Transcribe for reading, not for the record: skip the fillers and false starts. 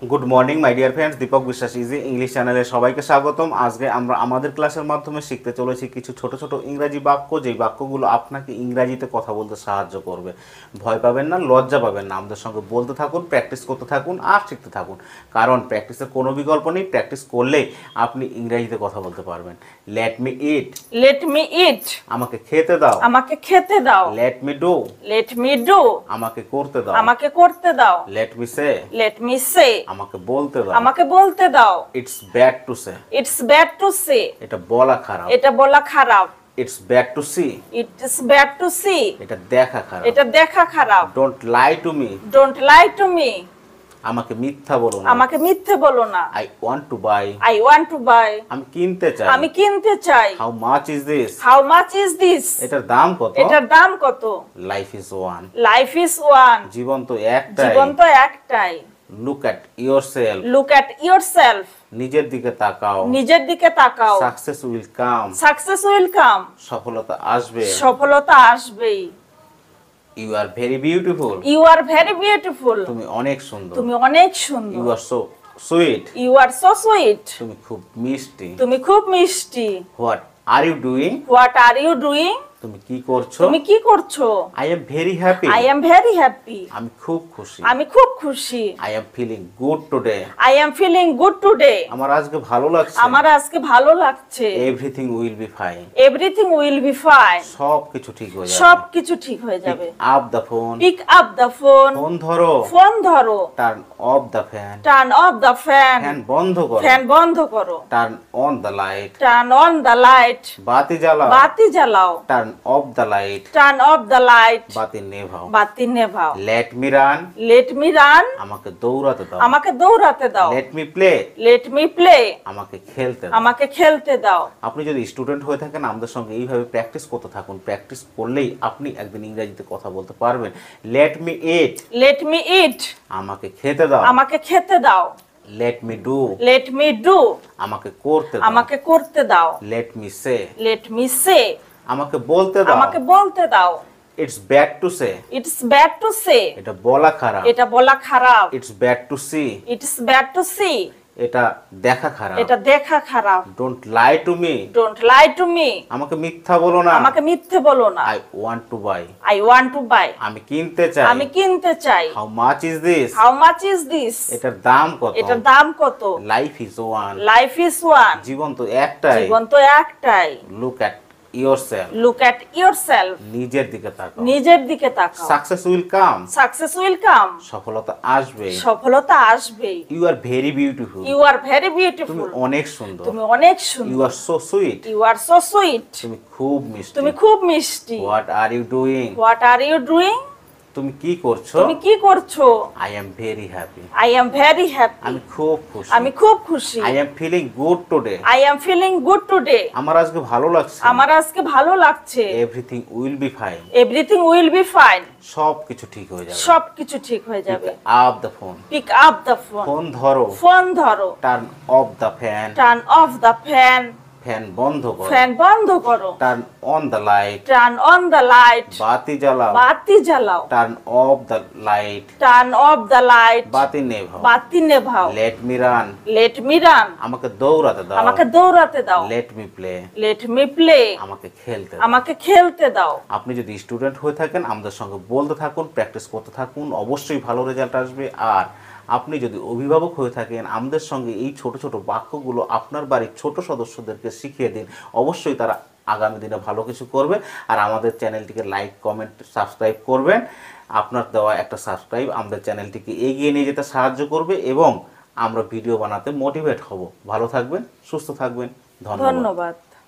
Good morning my dear friends, Deepak Biswas easy English চ্যানেলে সবাইকে স্বাগতম। আজকে আমরা আমাদের ক্লাসের মাধ্যমে শিখতে চলেছি কিছু ছোট ছোট ইংরাজি বাক্য, যেই বাক্যগুলো আপনাকে ইংরাজিতে কথা বলতে সাহায্য করবে। ভয় পাবেন না, লজ্জা পাবেন না, আমাদের সঙ্গে বলতে থাকুন, প্র্যাকটিস করতে থাকুন আর শিখতে থাকুন, কারণ প্র্যাকটিসের কোনো বিকল্প নেই। প্র্যাকটিস করলেই আপনি ইংরাজিতে কথা বলতে পারবেন। Let me eat, let me eat, আমাকে খেতে দাও। আমাকে খেতে দাও। Let me do, let me do, আমাকে করতে দাও। আমাকে করতে দাও। Let me say, let me say, আমাকে বলতে দাও। আমাকে বলতে দাও। It's bad to say, it's bad to say, এটা বলা খারাপ। এটা বলা খারাপ। It's bad to see, it's bad to see, এটা দেখা খারাপ। এটা দেখা খারাপ। Don't lie to me, don't lie to me, আমাকে মিথ্যা বলো না। আমাকে মিথ্যে বলো না। I want to buy, I want to buy, আমি কিনতে চাই। আমি কিনতে চাই। How much is this, how much is this, এটার দাম কত। এটার দাম কত। Life is one, life is one, জীবন তো একটাই। জীবন তো একটাই। Look at yourself, look at yourself, নিজের দিকে তাকাও। নিজের দিকে তাকাও। Success will come, success will come, সফলতা আসবে। সফলতা আসবেই। You are very beautiful, you are very beautiful, তুমি অনেক সুন্দর। তুমি অনেক ইউ সুন্দর। Are so sweet, you are so sweet, তুমি খুব মিষ্টি। তুমি খুব মিষ্টি। What are you doing, what are you doing, তুমি কি করছো। তুমি কি করছো। I am very happy, I am very happy, আমি খুব খুশি। আমি খুব খুশি। I am feeling good today, I am feeling good today, আমার আজকে ভালো লাগছে। আমার আজকে ভালো লাগছে। Everything will be fine, everything will be fine, সব কিছু ঠিক হয়ে যাবে। সব কিছু ঠিক হয়ে যাবে। Up the phone, pick up the phone, phone ধরো। ফোন ধরো। Turn off the fan, turn off the fan, fan বন্ধ করো। ফ্যান বন্ধ করো। Turn on the light, turn on the light, বাতি জ্বালাও। বাতি জ্বালাও। Turn off the light, turn off the light, বাতি নেভাও। বাতি নেভাও। Let me run, let me run, আমাকে দৌড়াতে দাও। আমাকে দৌড়াতে দাও। Let me play, let me play, আমাকে খেলতে দাও। আমাকে খেলতে দাও। আপনি যদি স্টুডেন্ট হয়ে থাকেন, আমাদের সঙ্গে এইভাবে প্র্যাকটিস করতে থাকুন। প্র্যাকটিস করলেই আপনি একদিন ইংরেজিতে কথা বলতে পারবেন। Let me eat, let me eat, আমাকে খেতে দাও। আমাকে খেতে দাও। Let me do, let me do, আমাকে করতে দাও। আমাকে করতে দাও। Let me say, let me say, আমাকে বলতে দাও। আমাকে বলতে দাও। It's bad to say, it's bad to say, এটা বলা খারাপ। এটা বলা খারাপ। It's bad to see, it's bad to see, এটা দেখা খারাপ। এটা দেখা খারাপ। Don't lie to me, don't lie to me, আমাকে মিথ্যা বলো না। আমাকে মিথ্যে বলো না। I want to buy, I want to buy, আমি কিনতে চাই। আমি কিনতে চাই। How much is this, how much is this, এটার দাম কত। এটার দাম কত। Life is one, life is one, জীবন তো একটাই। জীবন তো একটাই। Look at yourself, look at yourself, নিজের দিকে তাকাও। নিজের দিকে তাকাও। Success will come, success will come, সফলতা আসবে। সফলতা আসবেই। You are very beautiful, you are very তুমি বিউটিফুল, অনেক সুন্দর। তুমি অনেক ইউ সুন্দর। Are so sweet, you are so sweet, তুমি খুব মিষ্টি। তুমি খুব মিষ্টি। What are you doing, what are you doing, তুমি কি করছো। তুমি কি করছো। I am very happy, I am very happy, আমি খুব খুশি। আমি খুব খুশি। I am feeling good today, I am feeling good today, আমার আজকে ভালো লাগছে। আমার আজকে ভালো লাগছে। Everything will be fine, everything will be fine, সব কিছু ঠিক হয়ে যাবে। সবকিছু ঠিক হয়ে যাবে। Up the phone, pick up the phone, phone ধরো। ফোন ধরো। Turn off the fan, turn off the fan, fan বন্ধ করো। ফ্যান বন্ধ করো। Turn on the light, turn on the light, বাতি জ্বালাও। বাতি জ্বালাও। Turn off the light, turn off the light, বাতি নেভাও। বাতি নেভাও। Let me run, let me run, আমাকে দৌড়াতে দাও। আমাকে দৌড়াতে দাও। Let me play, let me play, আমাকে খেলতে দাও। আমাকে খেলতে দাও। আপনি যদি স্টুডেন্ট হয়ে থাকেন, আমাদের সঙ্গে বলতে থাকুন, প্র্যাকটিস করতে থাকুন, অবশ্যই ভালো রেজাল্ট আসবে। আর আপনি যদি অভিভাবক হয়ে থাকেন, আমাদের সঙ্গে এই ছোট ছোট বাক্যগুলো আপনার বাড়ির ছোট সদস্যদেরকে শিখিয়ে দিন, অবশ্যই তারা আগামী দিনে ভালো কিছু করবে। আর আমাদের চ্যানেলটিকে লাইক, কমেন্ট, সাবস্ক্রাইব করবেন। আপনার দেওয়া একটা সাবস্ক্রাইব আমাদের চ্যানেলটিকে এগিয়ে নিয়ে যেতে সাহায্য করবে এবং আমরা ভিডিও বানাতে মোটিভেট হব। ভালো থাকবেন, সুস্থ থাকবেন, ধন্যবাদ। ধন্যবাদ।